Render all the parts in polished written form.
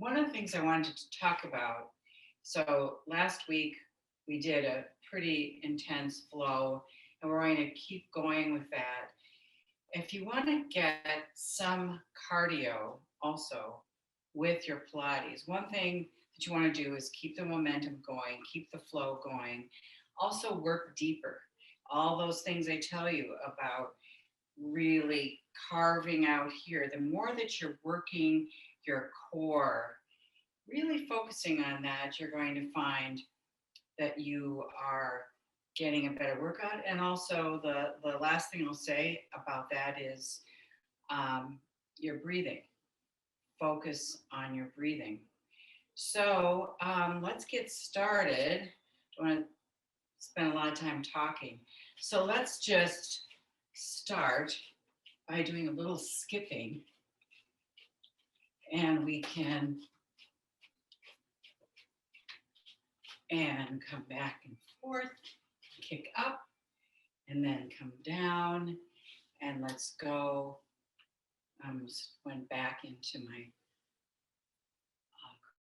one of the things I wanted to talk about, so last week we did a pretty intense flow, and we're going to keep going with that. If you want to get some cardio also with your Pilates, one thing that you want to do is keep the momentum going, keep the flow going, also work deeper. All those things I tell you about really carving out here, the more that you're working your core, really focusing on that, you're going to find that you are getting a better workout. And also, the last thing I'll say about that is your breathing. Focus on your breathing. So let's get started. I want to spend a lot of time talking. So let's just start by doing a little skipping, and we can come back and forth, kick up, and then come down, and let's go. I almost went back into my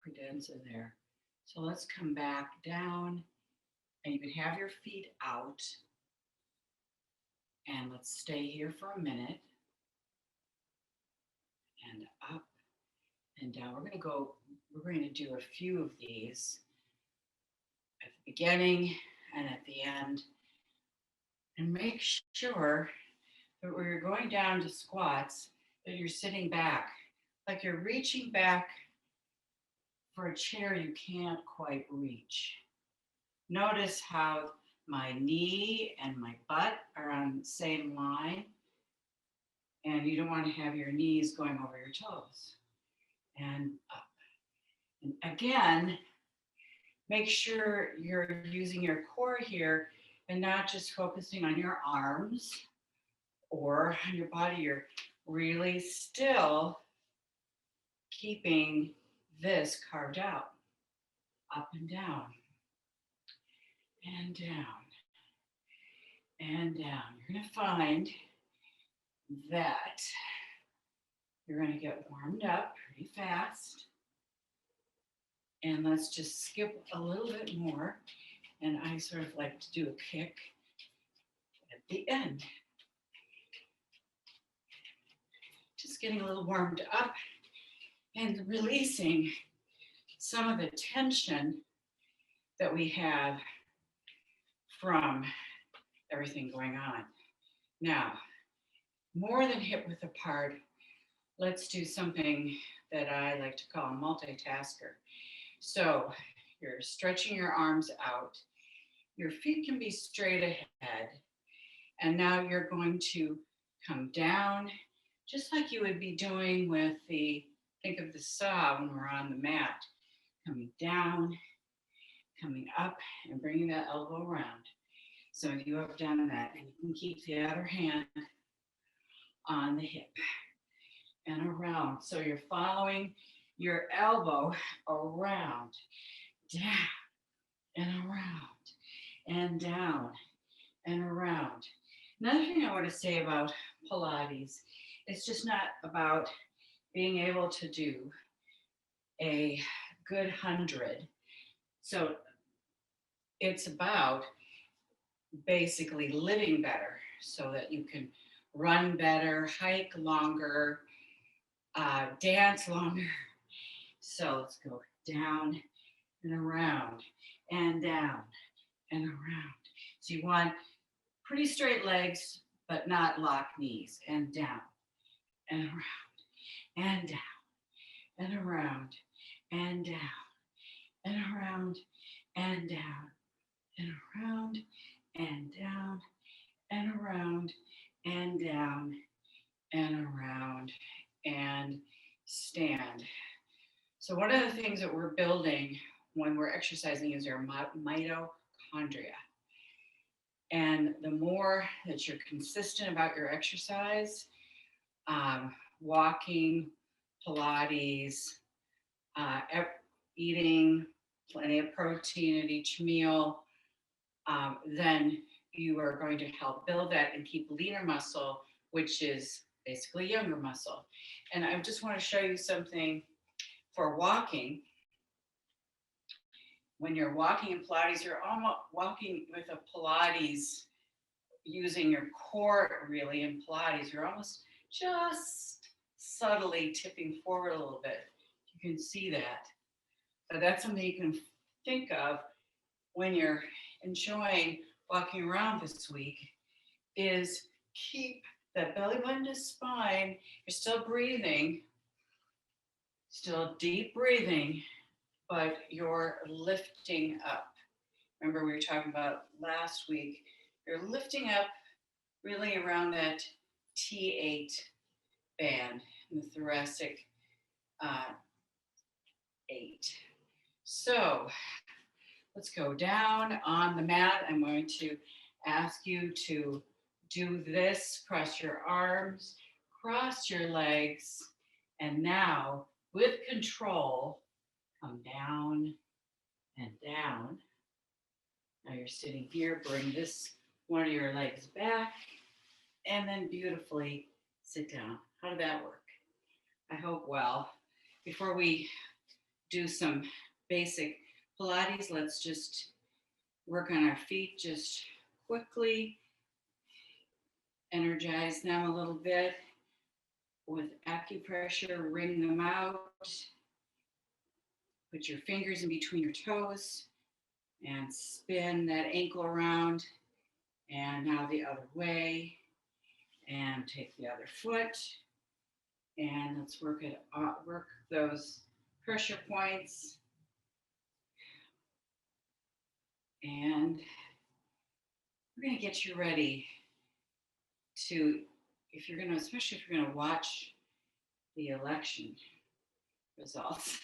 credenza there. So let's come back down, and you can have your feet out, and let's stay here for a minute, and up and down. We're going to do a few of these at the beginning and at the end, and make sure that when you're going down to squats, that you're sitting back, like you're reaching back for a chair you can't quite reach. Notice how my knee and my butt are on the same line, and you don't want to have your knees going over your toes. And up. And again, make sure you're using your core here and not just focusing on your arms or on your body. You're really still keeping this carved out. Up and down, and down, and down. You're going to find that you're going to get warmed up pretty fast. And let's just skip a little bit more. And I sort of like to do a kick at the end. Just getting a little warmed up and releasing some of the tension that we have from everything going on. Now, more than hip width apart, let's do something that I like to call a multitasker. So you're stretching your arms out, your feet can be straight ahead, and now you're going to come down, just like you would be doing with think of the saw when we're on the mat. Coming down, coming up, and bringing that elbow around. So you have done that, and you can keep the other hand on the hip and around. So you're following your elbow around, down, and around, and down, and around. Another thing I want to say about Pilates, it's just not about being able to do a good 100. So it's about basically living better so that you can run better, hike longer, dance longer. So let's go down and around and down and around. So you want pretty straight legs, but not locked knees, and down and around and down and around and down and around and down and around and down and around and down and around and stand. So one of the things that we're building when we're exercising is our mitochondria. And the more that you're consistent about your exercise, walking, Pilates, eating plenty of protein at each meal, then you are going to help build that and keep leaner muscle, which is basically younger muscle. And I just want to show you something for walking, when you're walking in Pilates, you're almost walking with a Pilates, using your core really in Pilates. You're almost just subtly tipping forward a little bit. You can see that. So that's something you can think of when you're enjoying walking around this week, is keep that belly button to spine. You're still breathing, still deep breathing, but you're lifting up. Remember, we were talking about last week, you're lifting up really around that T8 band in the thoracic 8. So let's go down on the mat. I'm going to ask you to do this, cross your arms, cross your legs, and now with control, come down and down. Now you're sitting here, bring this one of your legs back, and then beautifully sit down. How did that work? I hope well. Before we do some basic Pilates, let's just work on our feet just quickly, energize them a little bit with acupressure, wring them out, put your fingers in between your toes and spin that ankle around, and now the other way, and take the other foot, and let's work those pressure points. And we're going to get you ready to, if you're going to, especially if you're going to watch the election results,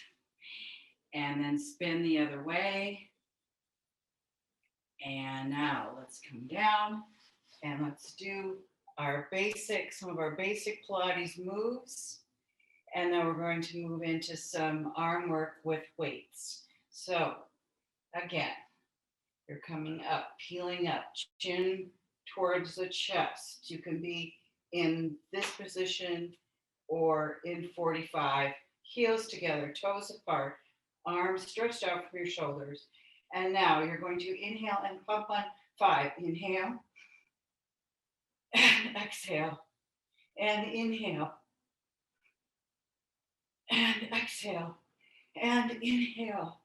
and then spin the other way. And now let's come down and let's do some of our basic Pilates moves. And then we're going to move into some arm work with weights. So again, you're coming up, peeling up, chin towards the chest. You can be in this position or in 45, heels together, toes apart, arms stretched out from your shoulders. And now you're going to inhale and pump on 5. Inhale and exhale, and inhale and exhale, and inhale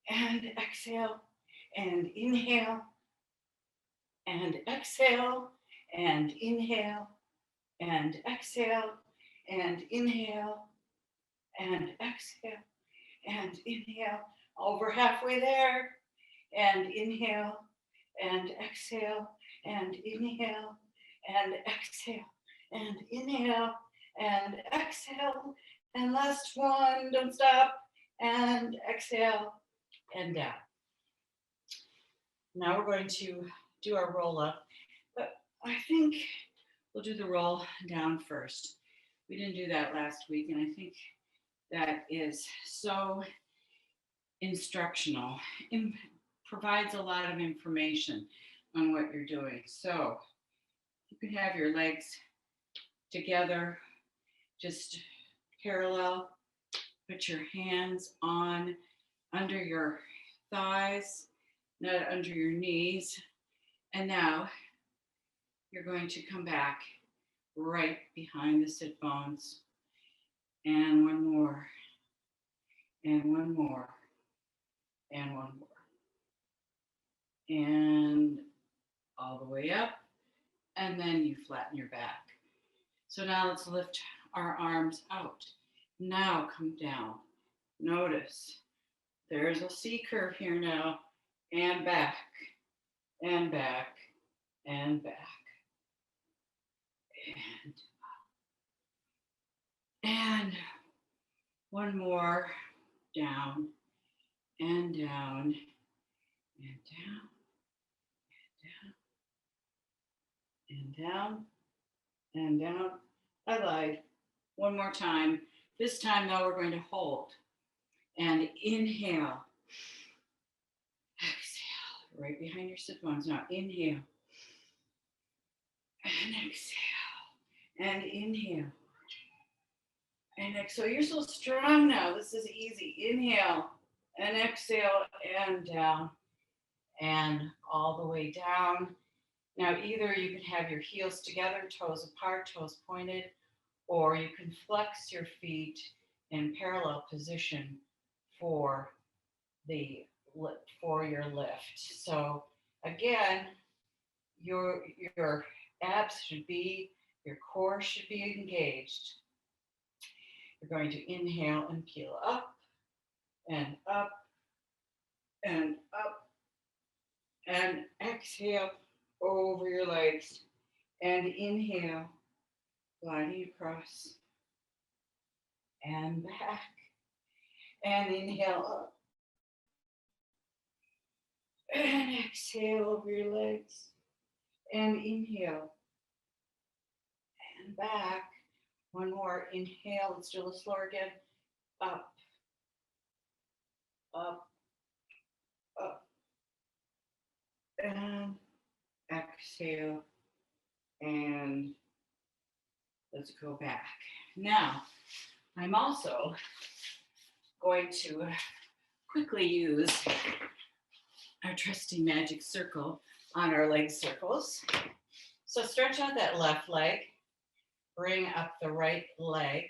and exhale, and inhale and exhale, and inhale and exhale, and inhale and exhale, and inhale. Over halfway there, and inhale and exhale, and inhale and exhale, and inhale and exhale, and last one, don't stop, and exhale and down. Now we're going to do our roll up, but I think we'll do the roll down first. We didn't do that last week, and I think that is so instructional. It provides a lot of information on what you're doing. So you can have your legs together, just parallel. Put your hands on under your thighs, not under your knees. And now you're going to come back right behind the sit bones. And one more, and one more, and one more. And all the way up, and then you flatten your back. So now let's lift our arms out. Now come down. Notice there's a C curve here now, and back, and back, and back, and one more, down, and down, and down, and down, and down. I lied. One more time. This time, though, we're going to hold. And inhale. Exhale. Right behind your sit bones. Now inhale. And exhale. And inhale. And exhale. You're so strong now. This is easy. Inhale and exhale and down and all the way down. Now, either you can have your heels together, toes apart, toes pointed, or you can flex your feet in parallel position for your lift. So again, your abs should be, your core should be engaged. You're going to inhale and peel up and up and up, and exhale over your legs, and inhale, gliding across and back, and inhale up and exhale over your legs, and inhale and back. One more, inhale, let's do a little slower again, up, up, up, and exhale, and let's go back. Now, I'm also going to quickly use our trusty magic circle on our leg circles. So stretch out that left leg, bring up the right leg.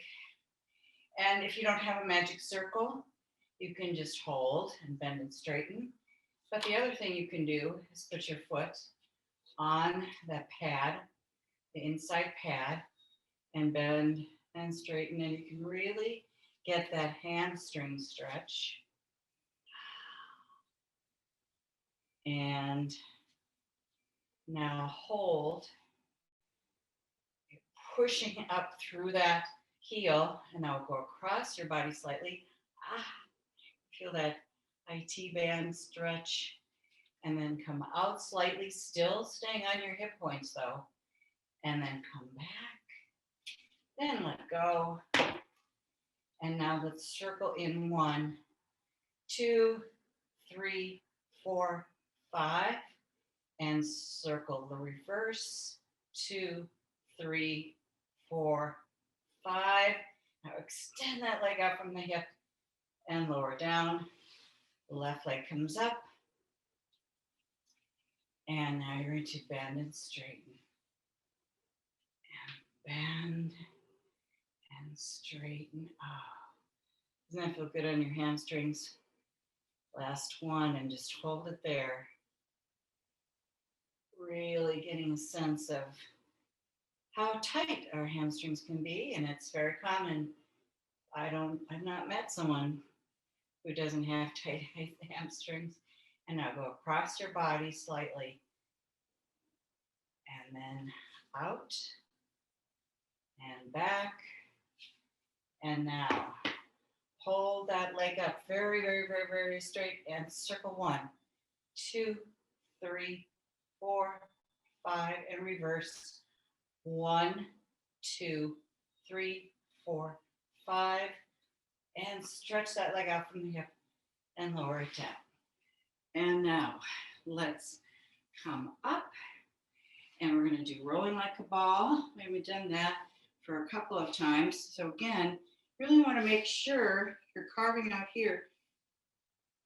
And if you don't have a magic circle, you can just hold and bend and straighten. But the other thing you can do is put your foot on that pad, the inside pad, and bend and straighten, and you can really get that hamstring stretch. And now hold, pushing up through that heel, and now go across your body slightly. Feel that IT band stretch, and then come out slightly, still staying on your hip points though, and then come back, then let go. And now let's circle in 1, 2, 3, 4, 5, and circle the reverse, 2, 3, 4, 5. Now extend that leg out from the hip and lower down. The left leg comes up. And now you're going to bend and straighten. And bend and straighten. Oh, doesn't that feel good on your hamstrings? Last one, and just hold it there. Really getting a sense of how tight our hamstrings can be, and it's very common. I've not met someone who doesn't have tight hamstrings. And now go across your body slightly, and then out and back. And now hold that leg up very, very, very, very straight, and circle 1, 2, 3, 4, 5, and reverse. 1, 2, 3, 4, 5, and stretch that leg out from the hip and lower it down. And now let's come up, and we're going to do rolling like a ball. We've done that for a couple of times. So again, really want to make sure you're carving out here.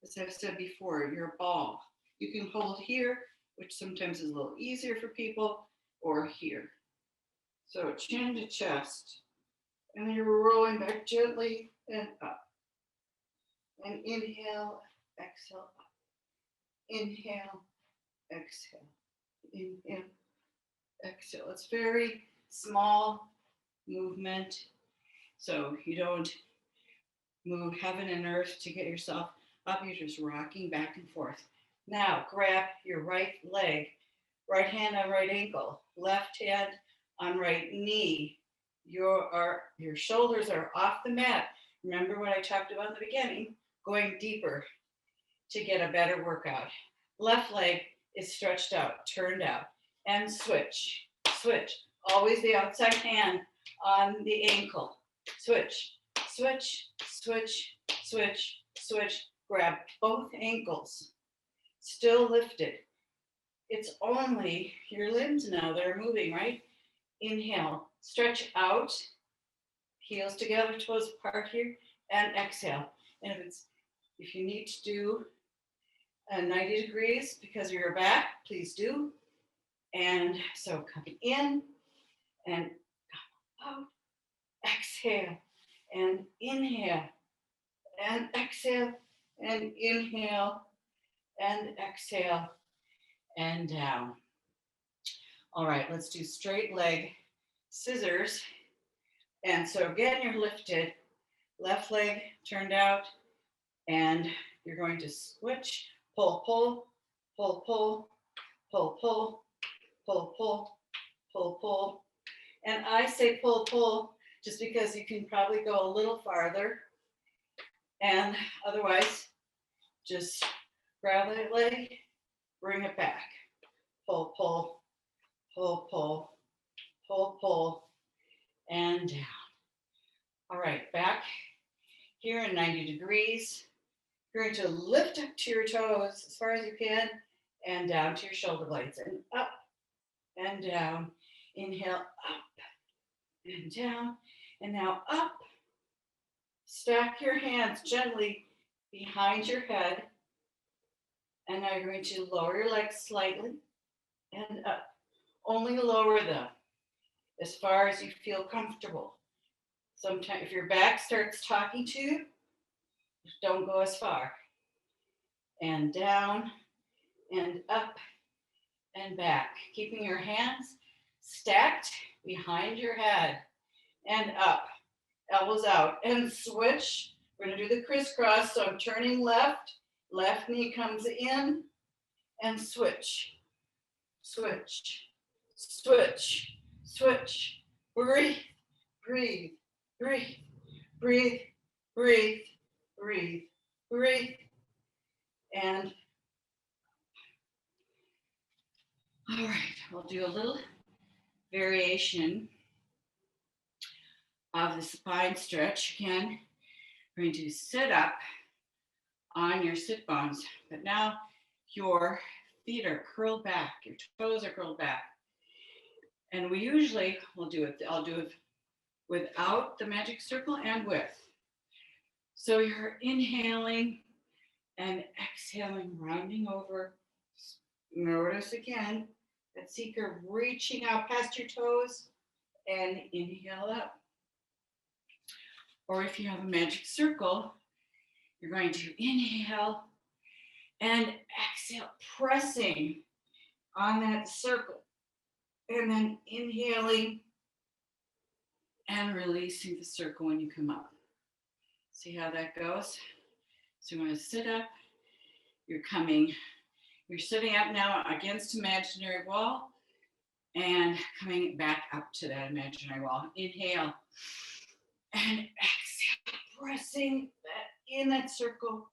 As I've said before, you're a ball. You can hold here, which sometimes is a little easier for people, or here. So chin to chest, and then you're rolling back gently and up. And inhale, exhale, up. Inhale, exhale, inhale, exhale. It's very small movement, so you don't move heaven and earth to get yourself up. You're just rocking back and forth. Now grab your right leg, right hand on right ankle, left hand on right knee. Your shoulders are off the mat. Remember what I talked about in the beginning, going deeper to get a better workout. Left leg is stretched out, turned out, and switch, switch. Always the outside hand on the ankle. Switch, switch, switch, switch, switch. Grab both ankles, still lifted. It's only your limbs now that are moving, right? Inhale, stretch out, heels together, toes apart here, and exhale. And if you need to do 90 degrees because of your back, please do. And so coming in and out, exhale and inhale and exhale and inhale and exhale and down. All right, let's do straight leg scissors. And so again, you're lifted, left leg turned out, and you're going to switch, pull, pull, pull, pull, pull, pull, pull, pull, pull, pull. And I say pull, pull, just because you can probably go a little farther. And otherwise, just grab that leg, bring it back. Pull, pull, pull, pull, pull, pull, and down. All right, back here in 90 degrees. You're going to lift up to your toes as far as you can and down to your shoulder blades and up and down. Inhale, up and down. And now up. Stack your hands gently behind your head. And now you're going to lower your legs slightly and up. Only lower them as far as you feel comfortable. Sometimes if your back starts talking to you, don't go as far. And down and up and back. Keeping your hands stacked behind your head and up. Elbows out and switch. We're going to do the crisscross. So I'm turning left. Left knee comes in and switch. Switch. Switch. Switch. Breathe. Breathe. Breathe. Breathe. Breathe. Breathe. Breathe. And all right, we'll do a little variation of the spine stretch. Again, we're going to sit up on your sit bones, but now your feet are curled back, your toes are curled back. And we usually will do it, I'll do it without the magic circle and with. So you're inhaling and exhaling, rounding over. Notice again that seeker reaching out past your toes and inhale up. Or if you have a magic circle, you're going to inhale and exhale, pressing on that circle. And then inhaling and releasing the circle when you come up. See how that goes? So you want to sit up. You're sitting up now against imaginary wall and coming back up to that imaginary wall. Inhale and exhale, pressing that in that circle,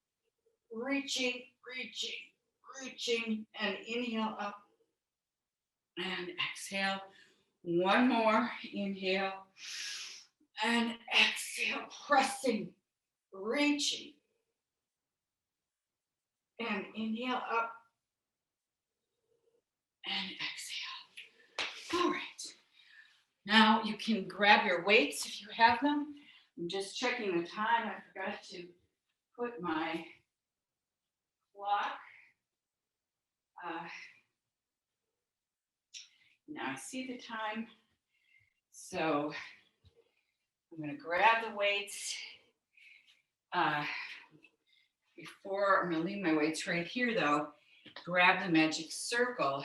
reaching, reaching, reaching, and inhale up and exhale. One more, inhale and exhale, pressing, reaching, and inhale up and exhale. All right. Now you can grab your weights if you have them. I'm just checking the time. I forgot to put my clock. Now I see the time. So I'm going to grab the weights. Before, I'm going to leave my weights right here though. Grab the magic circle.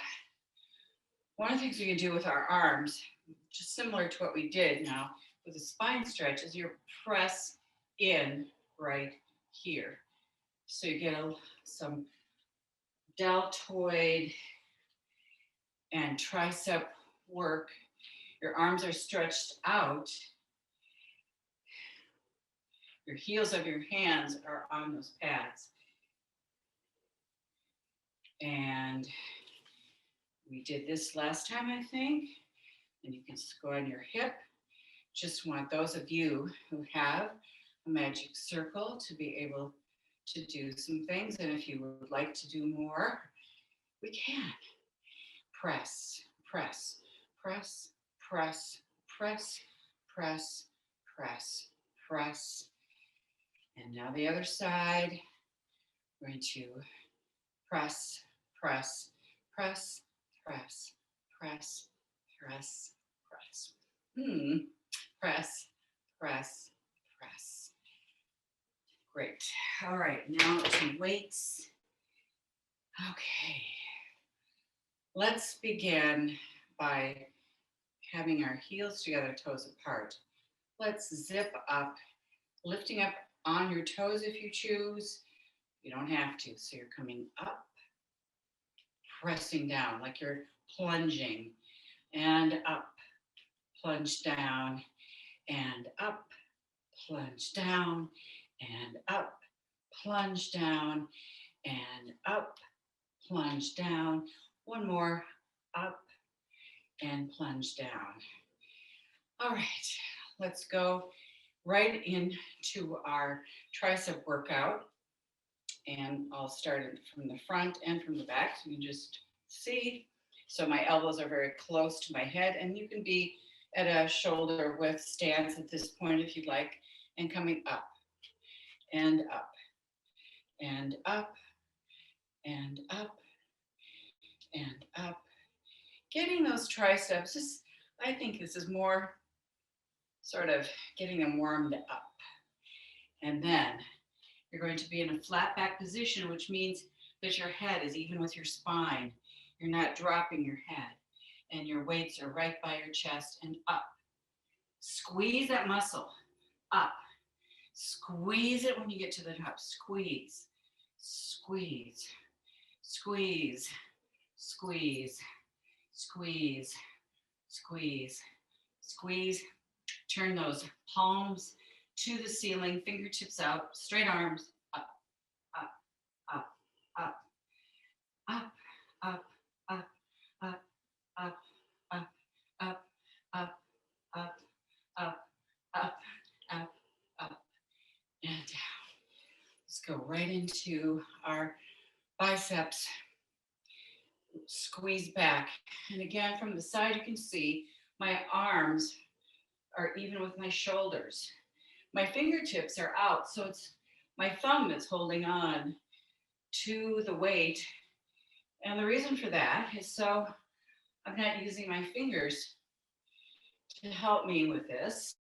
One of the things we can do with our arms, just similar to what we did now with the spine stretch, is you press in right here. So you get some deltoid and tricep work. Your arms are stretched out. Your heels of your hands are on those pads. And we did this last time, I think. And you can just go on your hip. Just want those of you who have a magic circle to be able to do some things. And if you would like to do more, we can. Press, press, press, press, press, press, press, press. And now the other side. We're going to press, press, press, press, press, press, press. Press, press, press. Great. All right, now to weights. Okay. Let's begin by having our heels together, toes apart. Let's zip up, lifting up on your toes if you choose. You don't have to. So you're coming up, pressing down like you're plunging, and up, plunge down, and up, plunge down, and up, plunge down, and up, plunge down. One more, up, and plunge down. All right, let's go right into our tricep workout. And I'll start it from the front and from the back, so you can just see. So my elbows are very close to my head, and you can be at a shoulder width stance at this point if you'd like, and coming up, and up, and up, and up, and up. Getting those triceps, I think this is more sort of getting them warmed up. And then you're going to be in a flat back position, which means that your head is even with your spine. You're not dropping your head, and your weights are right by your chest and up. Squeeze that muscle up. Squeeze it when you get to the top. Squeeze, squeeze, squeeze, squeeze, squeeze, squeeze, squeeze. Turn those palms to the ceiling, fingertips out, straight arms, up, up, up, up, up, up, up, up, up, up, up, up, up, up, up, up, up, and down. Let's go right into our biceps. Squeeze back. And again, from the side, you can see my arms are even with my shoulders. My fingertips are out, so it's my thumb that's holding on to the weight. And the reason for that is so I'm not using my fingers to help me with this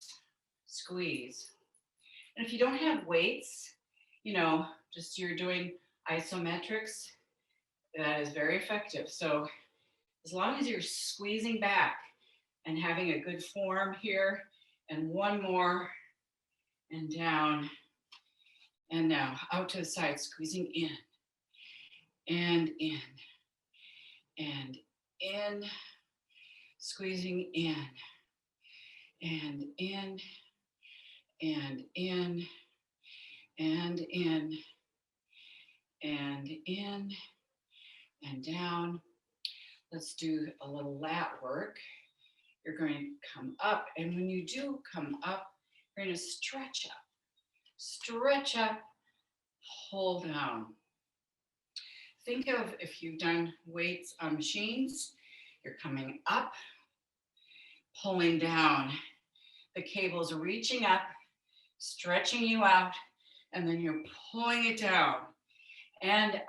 squeeze. And if you don't have weights, just you're doing isometrics, that is very effective. So as long as you're squeezing back and having a good form here, and one more, and down, and now out to the side, squeezing in, and in, and in, squeezing in, and in, and in, and in, and in, and down. Let's do a little lat work. You're going to come up, and when you do come up, you're going to stretch up, pull down. Think of if you've done weights on machines, you're coming up, pulling down. The cable's reaching up, stretching you out, and then you're pulling it down, and up,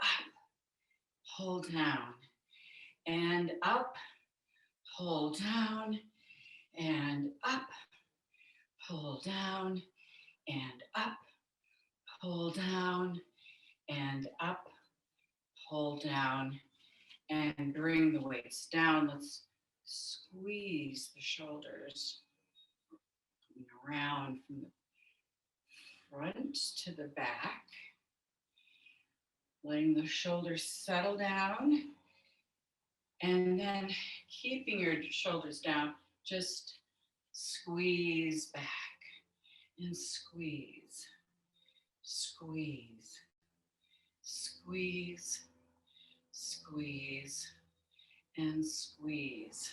pull down, and up, pull down, and up, pull down, and up, pull down, and up, pull down, and bring the weights down. Let's squeeze the shoulders around from the front to the back, letting the shoulders settle down, and then keeping your shoulders down, just squeeze back and squeeze, squeeze, squeeze, squeeze, and squeeze.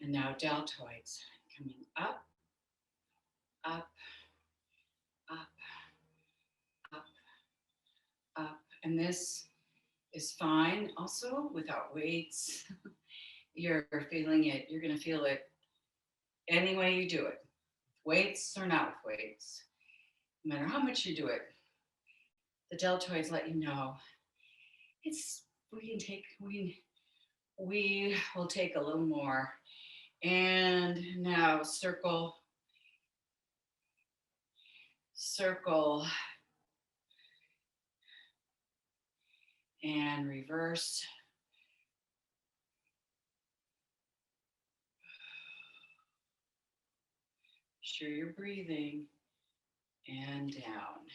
And now deltoids, coming up, up, up, up, up. And this is fine also without weights. You're feeling it. You're going to feel it any way you do it, weights or not with weights, no matter how much you do it, the deltoids let you know we will take a little more. And now circle, and reverse. Sure you're breathing, and down.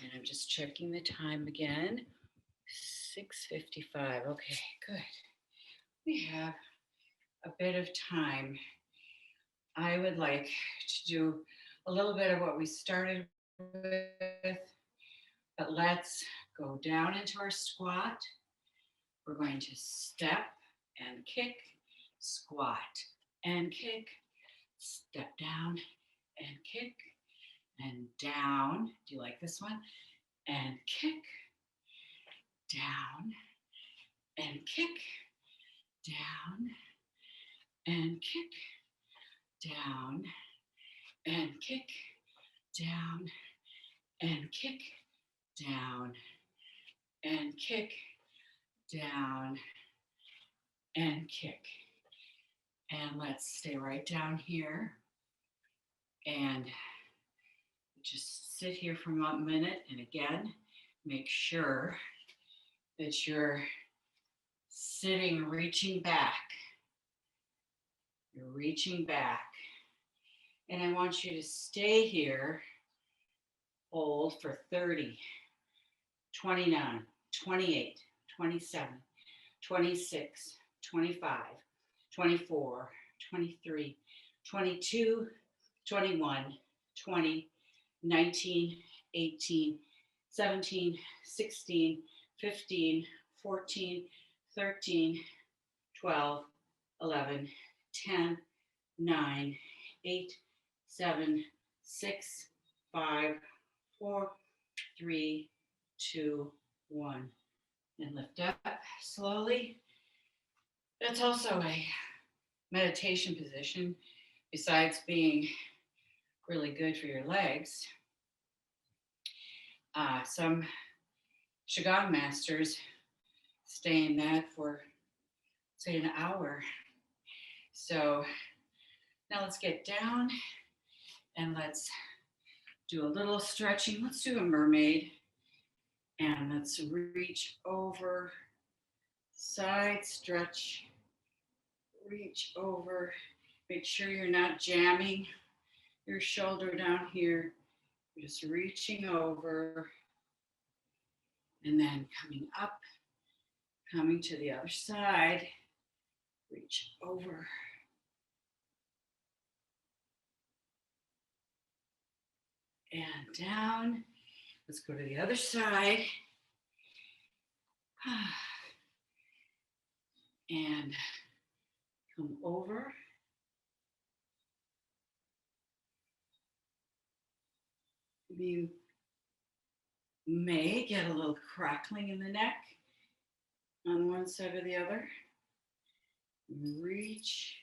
And I'm just checking the time again. 6:55. Okay, good. We have a bit of time. I would like to do a little bit of what we started with, but let's go down into our squat. We're going to step and kick, squat and kick, step down and kick, and down. Do you like this one? And kick, down, and kick, down, and kick, down, and kick, down, and kick, down, and kick, down, and kick. And let's stay right down here and just sit here for a minute. And again, make sure that you're sitting, reaching back. You're reaching back. And I want you to stay here, hold for 30, 29, 28, 27, 26, 25, 24, 23, 22, 21, 20, 19, 18, 17, 16, 15, 14, 13, 12, 11, 10, 9, 8, 7, 6, 5, 4, 3, 2, 1. And lift up slowly. That's also a meditation position, besides being really good for your legs. Some Qigong masters stay in that for, say, an hour. So now let's get down and let's do a little stretching. Let's do a mermaid. And let's reach over, side stretch, reach over. Make sure you're not jamming your shoulder down here. You're just reaching over and then coming up, coming to the other side. Reach over. And down. Let's go to the other side. And come over. You may get a little crackling in the neck on one side or the other. Reach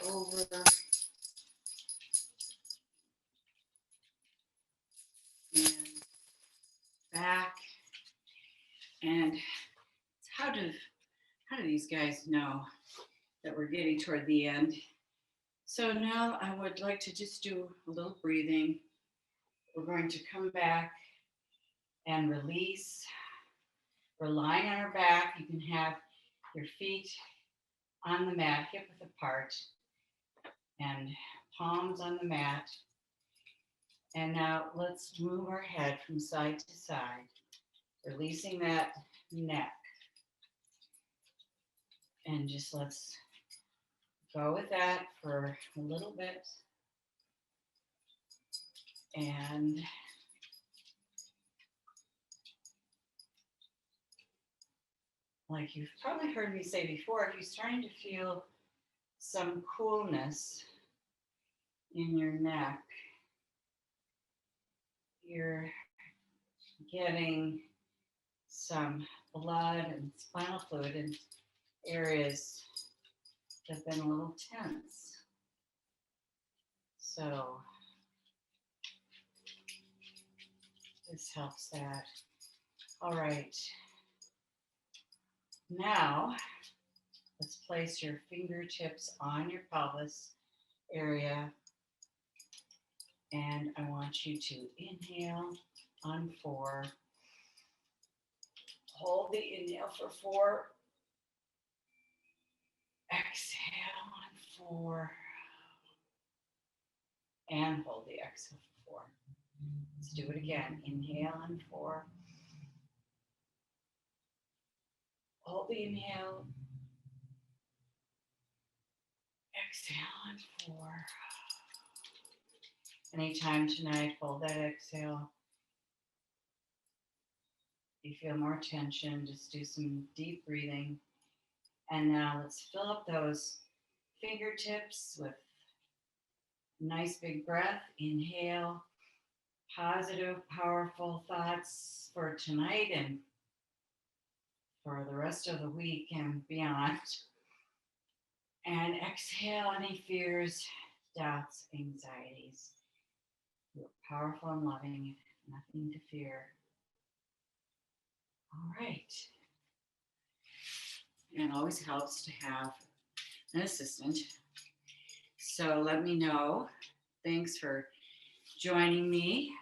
over. And back. And how do these guys know that we're getting toward the end? So now I would like to just do a little breathing. We're going to come back and release. We're lying on our back. You can have your feet on the mat, hip width apart, and palms on the mat. And now let's move our head from side to side, releasing that neck. And just let's go with that for a little bit. And like you've probably heard me say before, if you're starting to feel some coolness in your neck, you're getting some blood and spinal fluid in areas have been a little tense. So this helps that. All right. Now, let's place your fingertips on your pelvis area. And I want you to inhale on 4. Hold the inhale for 4. Exhale on 4. And hold the exhale for 4. Let's do it again. Inhale on 4. Hold the inhale. Exhale on 4. Anytime tonight, hold that exhale. If you feel more tension, just do some deep breathing. And now let's fill up those fingertips with nice big breath. Inhale, positive, powerful thoughts for tonight and for the rest of the week and beyond. And exhale any fears, doubts, anxieties. You're powerful and loving, nothing to fear. All right. And it always helps to have an assistant. So let me know. Thanks for joining me